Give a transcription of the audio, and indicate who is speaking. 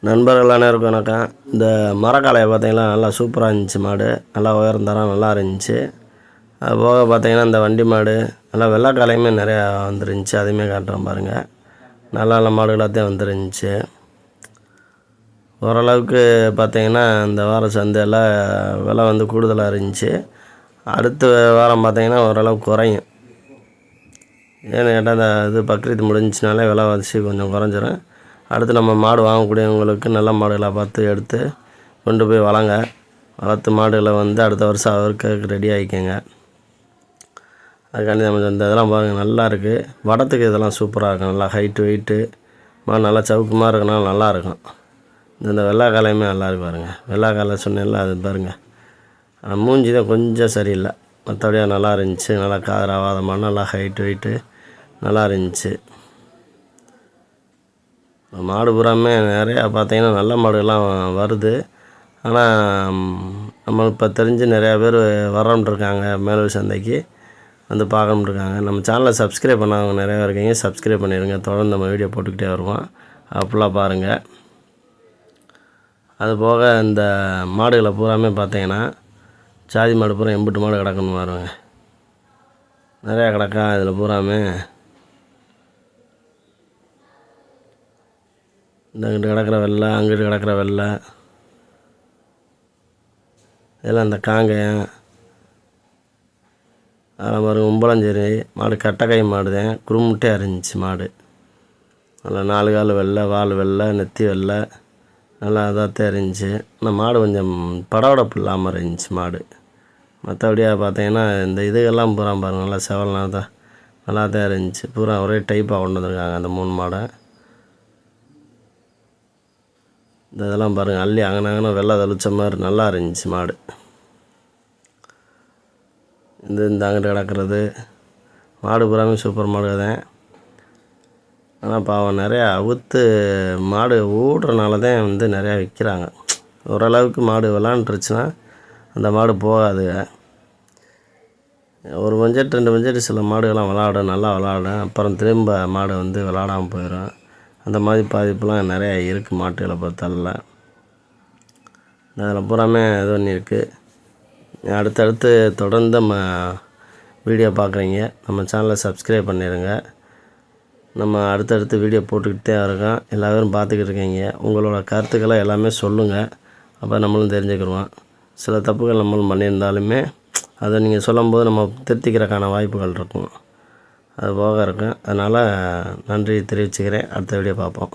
Speaker 1: நண்பர்கள் அனைவருக்கும் வணக்கம். இந்த மரக்காலையை பார்த்தீங்கன்னா நல்லா சூப்பராக இருந்துச்சு. மாடு நல்லா உயரம் தரம் நல்லா இருந்துச்சு. அது போக பார்த்தீங்கன்னா இந்த வண்டி மாடு நல்லா வெள்ளைக்காலையுமே நிறையா வந்துருந்துச்சு. அதையுமே காட்டுறேன் பாருங்கள். நல்ல நல்ல மாடுகளாகத்தான் வந்துருந்துச்சு. ஓரளவுக்கு பார்த்தீங்கன்னா இந்த வாரம் சந்தையில் விலை வந்து கூடுதலாக இருந்துச்சு. அடுத்த வாரம் பார்த்தீங்கன்னா ஓரளவுக்கு குறையும். ஏன்னு கேட்டால் இந்த இது பக்ரீத் முடிஞ்சினாலே விலைவாசி கொஞ்சம் குறைஞ்சிரும். அடுத்து நம்ம மாடு வாங்கக்கூடியவங்களுக்கு நல்ல மாடுகளாக பார்த்து எடுத்து கொண்டு போய் வளர்த்து மாடுகளை வந்து அடுத்த வருஷம் அவருக்கு ரெடி ஆகிக்கங்க. அதுக்காண்டி நம்ம இந்த இதெல்லாம் பாருங்கள், நல்லா இருக்குது. வடத்துக்கு இதெல்லாம் சூப்பராக இருக்கும். நல்லா ஹைட்டு வெயிட்டு மாடு நல்லா சவுக்குமாக இருக்கனால நல்லாயிருக்கும். இந்த வெள்ளாக்காலையுமே நல்லா இருக்கு பாருங்கள். வெள்ளாக்காலை சொன்னேன்ல, அது பாருங்கள். மூஞ்சி தான் கொஞ்சம் சரியில்லை, மற்றபடியாக நல்லா இருந்துச்சு. நல்லா காதராவாத மாடு, நல்லா ஹைட்டு வெயிட்டு நல்லா இருந்துச்சு. மாடு பூராமே நிறையா பார்த்தீங்கன்னா நல்ல மாடுகள்லாம் வருது. ஆனால் நம்ம இப்போ தெரிஞ்சு நிறையா பேர் வர்றோம்ன்ருக்காங்க. மேலூர் சந்தைக்கு வந்து பார்க்கணுன்ருக்காங்க. நம்ம சேனலை சப்ஸ்கிரைப் பண்ணாதவங்க நிறையா இருக்கீங்க. சப்ஸ்கிரைப் பண்ணிடுங்க. தொடர்ந்து நம்ம வீடியோ போட்டுக்கிட்டே வருவோம். அப்படிலாம் பாருங்கள். அதுபோக இந்த மாடுகளை பூராமே பார்த்தீங்கன்னா சாதி மாடு பூரா எம்பிட்டு மாடு கிடக்குன்னு பாருங்க. நிறையா கிடக்கா இதில் பூராமே. இந்த அங்கிட்டு கிடக்கிற வெள்ளை, அங்கிட்டு கிடக்கிற வெள்ளை, இதெல்லாம் இந்த காங்கயம். அதில் பாருங்கள் உம்பளஞ்சேரி மாடு, கட்டக்கை மாடு தான். குறுமுட்டையாக இருந்துச்சு மாடு. நல்லா 4 கால் வெள்ளை, வால் வெள்ளை, நெத்தி வெள்ளை, நல்லா இதாகத்தான் இருந்துச்சு. ஆனால் மாடு கொஞ்சம் படவடப்பு இல்லாமல் இருந்துச்சு மாடு. மற்றபடியாக பார்த்தீங்கன்னா இந்த இதுகள்லாம் பூரா பாருங்கள், நல்லா செவல்னா தான் நல்லா தான் இருந்துச்சு. பூரா ஒரே டைப்பாக கொண்டு வந்துருக்காங்க அந்த 3 மாடை. இந்த இதெல்லாம் பாருங்கள், அள்ளி அங்கன வெள்ளை தெளிச்ச மாதிரி நல்லா இருந்துச்சு மாடு. இந்த அங்கிட்டு கிடக்கிறது மாடு பூராமே சூப்பர் மாடு தான். ஆனால் பாவம் நிறையா அவுத்து மாடு ஓடுறனால தான் வந்து நிறையா விற்கிறாங்க. ஓரளவுக்கு மாடு விளாண்டுருச்சுன்னா அந்த மாடு போகாது. ஒரு பஞ்செட் 2 பஞ்செட் சில மாடுகள்லாம் விளாடும், நல்லா விளாடும். அப்புறம் திரும்ப மாடு வந்து விளாடாமல் போயிடும். அந்த மாதிரி பாதிப்புலாம் நிறையா இருக்குது மாட்டுகளை பொறுத்தளவில். அதில் பூராமே இது பண்ணியிருக்கு. அடுத்தடுத்து தொடர்ந்து நம்ம வீடியோ பார்க்குறீங்க. நம்ம சேனலை சப்ஸ்கிரைப் பண்ணிடுங்க. நம்ம அடுத்தடுத்து வீடியோ போட்டுக்கிட்டே இருக்கோம். எல்லாரும் பார்த்துக்கிட்டு இருக்கீங்க. உங்களோட கருத்துக்களை எல்லாமே சொல்லுங்கள். அப்போ நம்மளும் தெரிஞ்சுக்கிடுவோம். சில தப்புகள் நம்மளும் பண்ணியிருந்தாலுமே அதை நீங்கள் சொல்லும்போது நம்ம திருத்திக்கிறதுக்கான வாய்ப்புகள் இருக்கும். அது போக இருக்கும். அதனால் நன்றி தெரிவிச்சுக்கிறேன். அடுத்த வீடியோ பார்ப்போம்.